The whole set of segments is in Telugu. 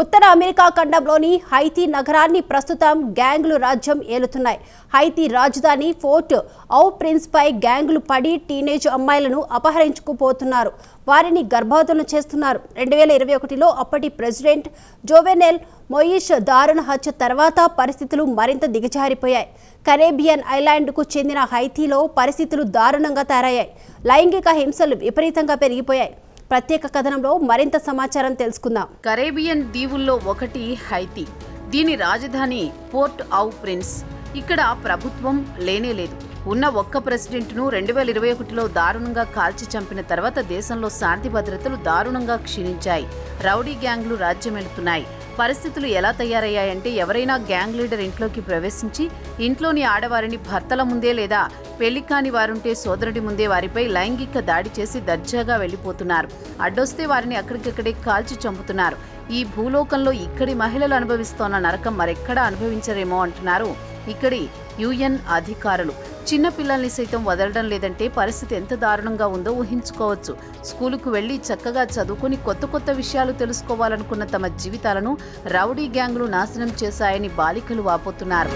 ఉత్తర అమెరికా ఖండంలోని హైతీ నగరాన్ని ప్రస్తుతం గ్యాంగ్లు రాజ్యం ఏలుతున్నాయి. హైతీ రాజధాని ఫోర్ట్ ఔ ప్రిన్స్ పై గ్యాంగ్లు పడి టీనేజ్ అమ్మాయిలను అపహరించుకుపోతున్నారు. వారిని గర్భవతులను చేస్తున్నారు. 2021లో అప్పటి ప్రెసిడెంట్ జోవెనెల్ మొయిస్ దారుణ హత్య తర్వాత పరిస్థితులు మరింత దిగజారిపోయాయి. కరేబియన్ ఐలాండ్కు చెందిన హైతీలో పరిస్థితులు దారుణంగా తయారయ్యాయి. లైంగిక హింసలు విపరీతంగా పెరిగిపోయాయి. ప్రత్యేక కథనంలో మరింత సమాచారం తెలుసుకుందాం. కరేబియన్ దీవుల్లో ఒకటి హైతీ. దీని రాజధాని పోర్ట్ ఔ ప్రిన్స్. ఇక్కడ ప్రభుత్వం లేనేలేదు. ఉన్న ఒక్క ప్రెసిడెంట్ను 2021లో దారుణంగా కాల్చి చంపిన తర్వాత దేశంలో శాంతి భద్రతలు దారుణంగా క్షీణించాయి. రౌడీ గ్యాంగ్లు రాజ్యమెలుతున్నాయి. పరిస్థితులు ఎలా తయారయ్యాయంటే ఎవరైనా గ్యాంగ్ లీడర్ ఇంట్లోకి ప్రవేశించి ఇంట్లోని ఆడవారిని భర్తల ముందే లేదా పెళ్లి కాని వారుంటే సోదరుడి ముందే వారిపై లైంగిక దాడి చేసి దర్జాగా వెళ్లిపోతున్నారు. అడ్డొస్తే వారిని అక్కడికక్కడే కాల్చి చంపుతున్నారు. ఈ భూలోకంలో ఇక్కడి మహిళలు అనుభవిస్తోన్న నరకం మరెక్కడా అనుభవించరేమో అంటున్నారు ఇక్కడి యుఎన్ అధికారులు. చిన్న పిల్లల్ని సైతం వదలడం లేదంటే పరిస్థితి ఎంత దారుణంగా ఉందో ఊహించుకోవచ్చు. స్కూలుకు వెళ్లి చక్కగా చదువుకుని కొత్త కొత్త విషయాలు తెలుసుకోవాలనుకున్న తమ జీవితాలను రౌడీ గ్యాంగ్లు నాశనం చేశాయని బాలికలు వాపోతున్నారు.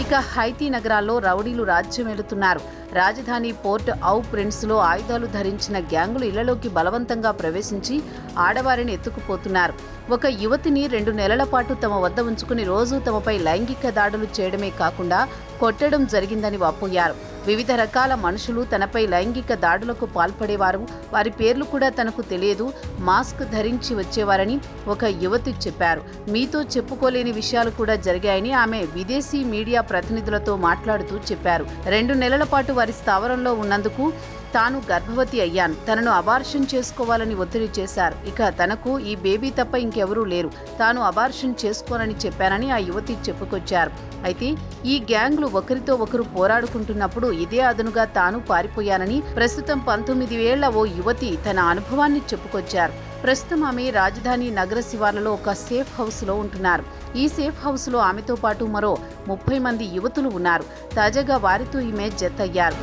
ఇక హైతీ నగరాల్లో రౌడీలు రాజ్యమేలుతున్నారు. రాజధాని పోర్ట్ ఔ ప్రిన్స్లో ఆయుధాలు ధరించిన గ్యాంగులు ఇళ్లలోకి బలవంతంగా ప్రవేశించి ఆడవారిని ఎత్తుకుపోతున్నారు. ఒక యువతిని 2 నెలల పాటు తమ వద్ద ఉంచుకుని రోజూ తమపై లైంగిక దాడులు చేయడమే కాకుండా కొట్టడం జరిగిందని వాపోయారు. వివిధ రకాల మనుషులు తనపై లైంగిక దాడులకు పాల్పడేవారు. వారి పేర్లు కూడా తనకు తెలియదు. మాస్క్ ధరించి వచ్చేవారని ఒక యువతి చెప్పారు. మీతో చెప్పుకోలేని విషయాలు కూడా జరిగాయని ఆమె విదేశీ మీడియా ప్రతినిధులతో మాట్లాడుతూ చెప్పారు. 2 నెలల పాటు వారి స్థావరంలో ఉన్నందుకు తాను గర్భవతి అయ్యాను. తనను అబార్షన్ చేసుకోవాలని ఒత్తిడి చేశారు. ఇక తనకు ఈ బేబీ తప్ప ఇంకెవరూ లేరు. తాను అబార్షన్ చేసుకోనని చెప్పానని ఆ యువతి చెప్పుకొచ్చారు. అయితే ఈ గ్యాంగ్లు ఒకరితో ఒకరు పోరాడుకుంటున్నప్పుడు ఇదే అదనుగా తాను పారిపోయానని ప్రస్తుతం 19 ఏళ్ల ఓ యువతి తన అనుభవాన్ని చెప్పుకొచ్చారు. ప్రస్తుతం ఆమె రాజధాని నగర శివార్లలో ఒక సేఫ్ హౌస్లో ఉంటున్నారు. ఈ సేఫ్ హౌస్లో ఆమెతో పాటు మరో 30 మంది యువతులు ఉన్నారు. తాజాగా వారితో ఈమె జతయ్యారు.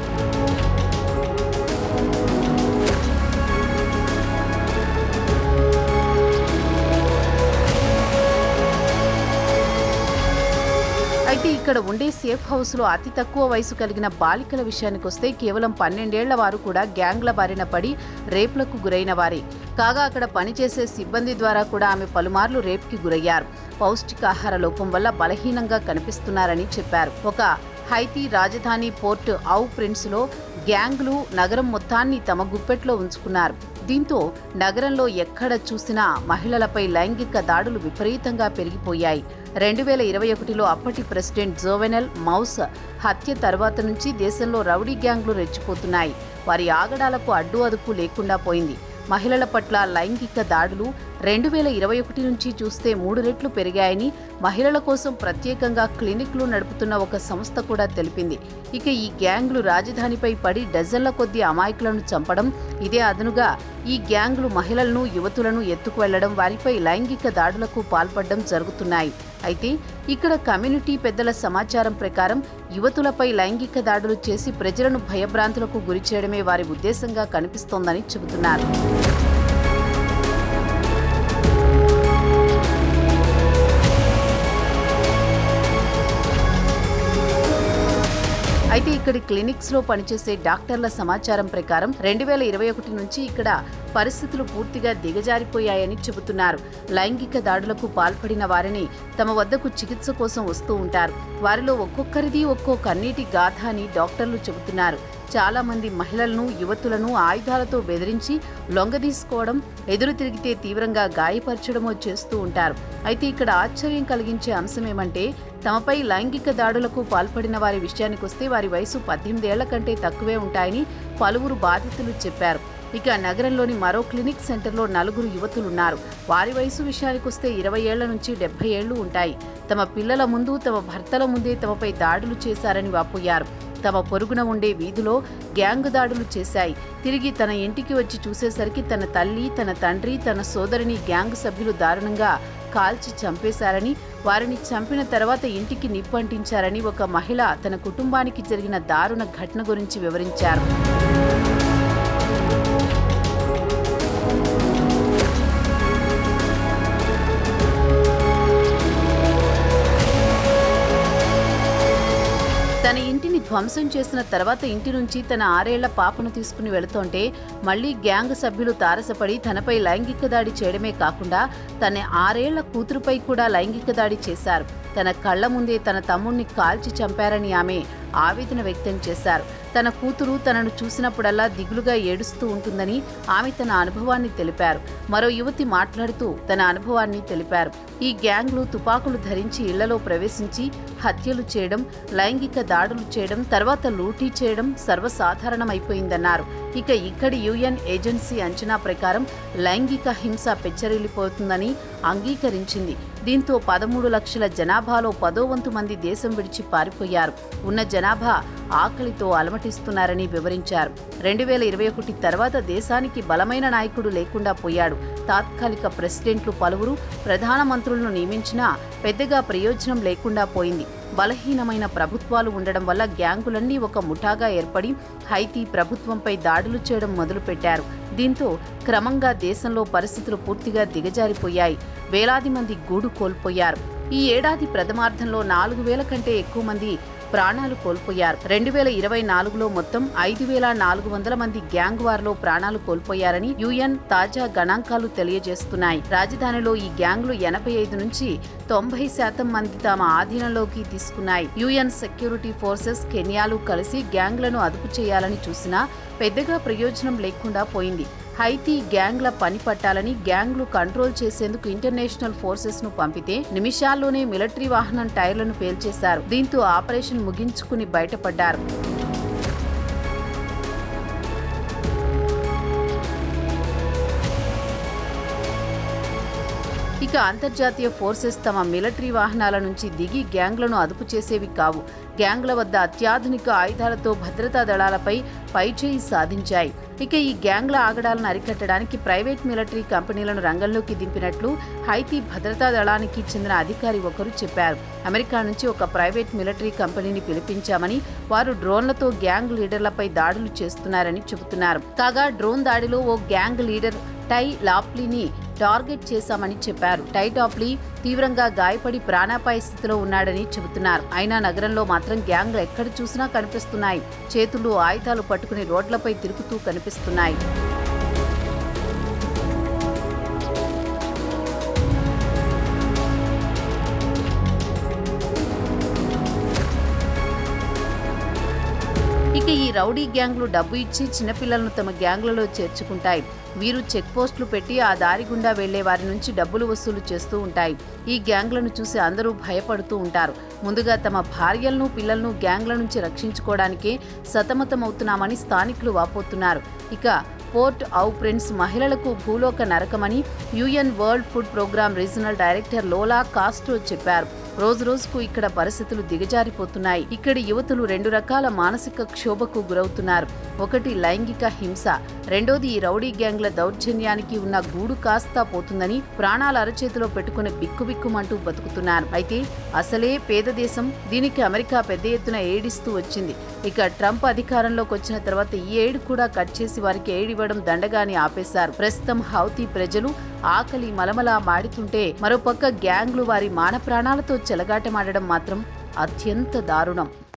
అయితే ఇక్కడ ఉండే సేఫ్ హౌస్లో అతి తక్కువ వయసు కలిగిన బాలికల విషయానికొస్తే కేవలం 12 ఏళ్ల వారు కూడా గ్యాంగ్ల బారిన పడి రేప్లకు గురైన వారే. కాగా అక్కడ పనిచేసే సిబ్బంది ద్వారా కూడా ఆమె పలుమార్లు రేప్కి గురయ్యారు. పౌష్టికాహార లోపం వల్ల బలహీనంగా కనిపిస్తున్నారని చెప్పారు. ఒక హైతీ రాజధాని పోర్ట్ ఔ ప్రిన్స్లో గ్యాంగ్లు నగరం మొత్తాన్ని తమ గుప్పెట్లో ఉంచుకున్నారు. దీంతో నగరంలో ఎక్కడ చూసినా మహిళలపై లైంగిక దాడులు విపరీతంగా పెరిగిపోయాయి. 2021లో అప్పటి ప్రెసిడెంట్ జోవెనెల్ మౌస్ హత్య తర్వాత నుంచి దేశంలో రౌడీ గ్యాంగ్లు రెచ్చిపోతున్నాయి. వారి ఆగడాలకు అడ్డు అదుపు లేకుండా పోయింది. మహిళల పట్ల లైంగిక దాడులు 2021 నుంచి చూస్తే 3 రెట్లు పెరిగాయని మహిళల కోసం ప్రత్యేకంగా క్లినిక్లు నడుపుతున్న ఒక సంస్థ కూడా తెలిపింది. ఇక ఈ గ్యాంగ్లు రాజధానిపై పడి డజన్ల కొద్దీ అమాయకులను చంపడం, ఇదే అదనుగా ఈ గ్యాంగ్లు మహిళలను యువతులను ఎత్తుకు వెళ్లడం, వారిపై లైంగిక దాడులకు పాల్పడడం జరుగుతున్నాయి. అయితే ఇక్కడ కమ్యూనిటీ పెద్దల సమాచారం ప్రకారం యువతులపై లైంగిక దాడులు చేసి ప్రజలను భయభ్రాంతులకు గురి చేయడమే వారి ఉద్దేశంగా కనిపిస్తోందని చెబుతున్నారు. అయితే ఇక్కడి క్లినిక్స్లో పనిచేసే డాక్టర్ల సమాచారం ప్రకారం 2021 నుంచి ఇక్కడ పరిస్థితులు పూర్తిగా దిగజారిపోయాయని చెబుతున్నారు. లైంగిక దాడులకు పాల్పడిన వారిని తమ వద్దకు చికిత్స కోసం వస్తూ ఉంటారు. వారిలో ఒక్కొక్కరిది ఒక్కో కన్నీటి గాథ అని డాక్టర్లు చెబుతున్నారు. చాలా మంది మహిళలను, యువతులను ఆయుధాలతో బెదిరించి లొంగదీసుకోవడం, ఎదురు తిరిగితే తీవ్రంగా గాయపరచడమో చేస్తూ ఉంటారు. అయితే ఇక్కడ ఆశ్చర్యం కలిగించే అంశమేమంటే తమపై లైంగిక దాడులకు పాల్పడిన వారి విషయానికొస్తే వారి వయసు 18 ఏళ్ల కంటే తక్కువే ఉంటాయని పలువురు బాధితులు చెప్పారు. ఇక నగరంలోని మరో క్లినిక్ సెంటర్లో 4 యువతులున్నారు. వారి వయసు విషయానికొస్తే 20 ఏళ్ల నుంచి 70 ఏళ్లు ఉంటాయి. తమ పిల్లల ముందు, తమ భర్తల ముందే తమపై దాడులు చేశారని వాపోయారు. తమ పొరుగున ఉండే వీధిలో గ్యాంగ్ దాడులు చేశాయి. తిరిగి తన ఇంటికి వచ్చి చూసేసరికి తన తల్లి, తన తండ్రి, తన సోదరిని గ్యాంగ్ సభ్యులు దారుణంగా కాల్చి చంపేశారని, వారిని చంపిన తర్వాత ఇంటికి నిప్పంటించారని ఒక మహిళ తన కుటుంబానికి జరిగిన దారుణ ఘటన గురించి వివరించారు. తన ఇంటిని ధ్వంసం చేసిన తర్వాత ఇంటి నుంచి తన 6 ఏళ్ల పాపను తీసుకుని వెళుతుంటే మళ్లీ గ్యాంగ్ సభ్యులు తారసపడి తనపై లైంగిక దాడి చేయడమే కాకుండా తన 6 ఏళ్ల కూతురుపై కూడా లైంగిక దాడి చేశారు. తన కళ్ల ముందే తన తమ్ముణ్ణి కాల్చి చంపారని ఆమె ఆవేదన వ్యక్తం చేశారు. తన కూతురు తనను చూసినప్పుడల్లా దిగులుగా ఏడుస్తూ ఉంటుందని ఆమె తన అనుభవాన్ని తెలిపారు. మరో యువతి మాట్లాడుతూ తన అనుభవాన్ని తెలిపారు. ఈ గ్యాంగ్లు తుపాకులు ధరించి ఇళ్లలో ప్రవేశించి హత్యలు చేయడం, లైంగిక దాడులు చేయడం, తర్వాత లూటీ చేయడం సర్వసాధారణమైపోయిందన్నారు. ఇక ఇక్కడి యుఎన్ ఏజెన్సీ అంచనా ప్రకారం లైంగిక హింస పెచ్చరిల్లిపోతుందని అంగీకరించింది. దీంతో 13 లక్షల జనాభాలో 10వ వంతు మంది దేశం విడిచి పారిపోయారు. ఉన్న జనాభా ఆకలితో అలమటిస్తున్నారని వివరించారు. 2021 తర్వాత దేశానికి బలమైన నాయకుడు లేకుండా పోయాడు. తాత్కాలిక ప్రెసిడెంట్లు పలువురు ప్రధానమంత్రులను నియమించినా పెద్దగా ప్రయోజనం లేకుండా పోయింది. బలహీనమైన ప్రభుత్వాలు ఉండడం వల్ల గ్యాంగులన్నీ ఒక ముఠాగా ఏర్పడి హైతీ ప్రభుత్వంపై దాడులు చేయడం మొదలుపెట్టారు. దీంతో క్రమంగా దేశంలో పరిస్థితులు పూర్తిగా దిగజారిపోయాయి. వేలాది మంది గూడు కోల్పోయారు. ఈ ఏడాది ప్రథమార్థంలో 4,000 కంటే ఎక్కువ మంది ప్రాణాలు కోల్పోయారు. 2024లో మొత్తం 5,400 మంది గ్యాంగ్ వార్లో ప్రాణాలు కోల్పోయారని యుఎన్ తాజా గణాంకాలు తెలియజేస్తున్నాయి. రాజధానిలో ఈ గ్యాంగ్లు 85 నుంచి 90% మంది తమ ఆధీనంలోకి తీసుకున్నాయి. యుఎన్ సెక్యూరిటీ ఫోర్సెస్, కెన్యాలు కలిసి గ్యాంగ్లను అదుపు చేయాలని చూసినా పెద్దగా ప్రయోజనం లేకుండా పోయింది. హైతీ గ్యాంగ్ల పని పట్టాలని, గ్యాంగ్లు కంట్రోల్ చేసేందుకు ఇంటర్నేషనల్ ఫోర్సెస్ ను పంపితే నిమిషాల్లోనే మిలిటరీ వాహనం టైర్లను పేల్చేశారు. దీంతో ఆపరేషన్ ముగించుకుని బయటపడ్డారు. ఇక అంతర్జాతీయ ఫోర్సెస్ తమ మిలిటరీ వాహనాల నుంచి దిగి గ్యాంగ్లను అదుపు చేసేవి కావు. గ్యాంగ్ల వద్ద అత్యాధునిక ఆయుధాలతో భద్రతా దళాలపై పైచేయి సాధించాయి. ఇక ఈ గ్యాంగ్ల ఆగడాలను అరికట్టడానికి ప్రైవేట్ మిలిటరీ కంపెనీలను రంగంలోకి దింపినట్లు హైతీ భద్రతా దళానికి చెందిన అధికారి ఒకరు చెప్పారు. అమెరికా నుంచి ఒక ప్రైవేట్ మిలిటరీ కంపెనీని పిలిపించామని, వారు డ్రోన్లతో గ్యాంగ్ లీడర్లపై దాడులు చేస్తున్నారని చెబుతున్నారు. కాగా డ్రోన్ దాడిలో ఓ గ్యాంగ్ లీడర్ టై లాప్లీని టార్గెట్ చేశామని చెప్పారు. టై టాప్లీ తీవ్రంగా గాయపడి ప్రాణాపాయ స్థితిలో ఉన్నాడని చెబుతున్నారు. అయినా నగరంలో మాత్రం గ్యాంగ్లు ఎక్కడ చూసినా కనిపిస్తున్నాయి. చేతులు ఆయుధాలు పట్టుకుని రోడ్లపై తిరుగుతూ కనిపిస్తున్నాయి. ఇక ఈ రౌడీ గ్యాంగ్లు డబ్బు ఇచ్చి చిన్నపిల్లలను తమ గ్యాంగ్లలో చేర్చుకుంటాయి. వీరు చెక్ పోస్టులు పెట్టి ఆ దారి గుండా వెళ్లే వారి నుంచి డబ్బులు వసూలు చేస్తూ ఉంటాయి. ఈ గ్యాంగ్లను చూసి అందరూ భయపడుతూ ఉంటారు. ముందుగా తమ భార్యలను, పిల్లలను గ్యాంగ్ల నుంచి రక్షించుకోవడానికే సతమతమవుతున్నామని స్థానికులు వాపోతున్నారు. ఇక పోర్ట్ ఔ ప్రిన్స్ మహిళలకు భూలోక నరకమని UN World Food Programme regional director Lola Castro చెప్పారు. రోజురోజుకు ఇక్కడ పరిస్థితులు దిగజారిపోతున్నాయి. ఇక్కడి యువతులు 2 రకాల మానసిక క్షోభకు గురవుతున్నారు. ఒకటి లైంగిక హింస, రెండోది ఈ రౌడీ గ్యాంగ్ల దౌర్జన్యానికి ఉన్న గూడు కాస్తా పోతుందని ప్రాణాల అరచేతిలో పెట్టుకుని బిక్కుబిక్కుమంటూ బతుకుతున్నారు. అయితే అసలే పేద దేశం, దీనికి అమెరికా పెద్ద ఎత్తున ఏడిస్తూ వచ్చింది. ఇక ట్రంప్ అధికారంలోకి వచ్చిన తర్వాత ఈ ఎయిడ్ కూడా కట్ చేసి వారికి ఎయిడ్ ఇవ్వడం దండగాని ఆపేశారు. ప్రస్తుతం హౌతీ ప్రజలు ఆకలి మలమలా మాడుతుంటే మరోపక్క గ్యాంగ్లు వారి మాన ప్రాణాలతో చెలగాటమాడడం మాత్రం అత్యంత దారుణం.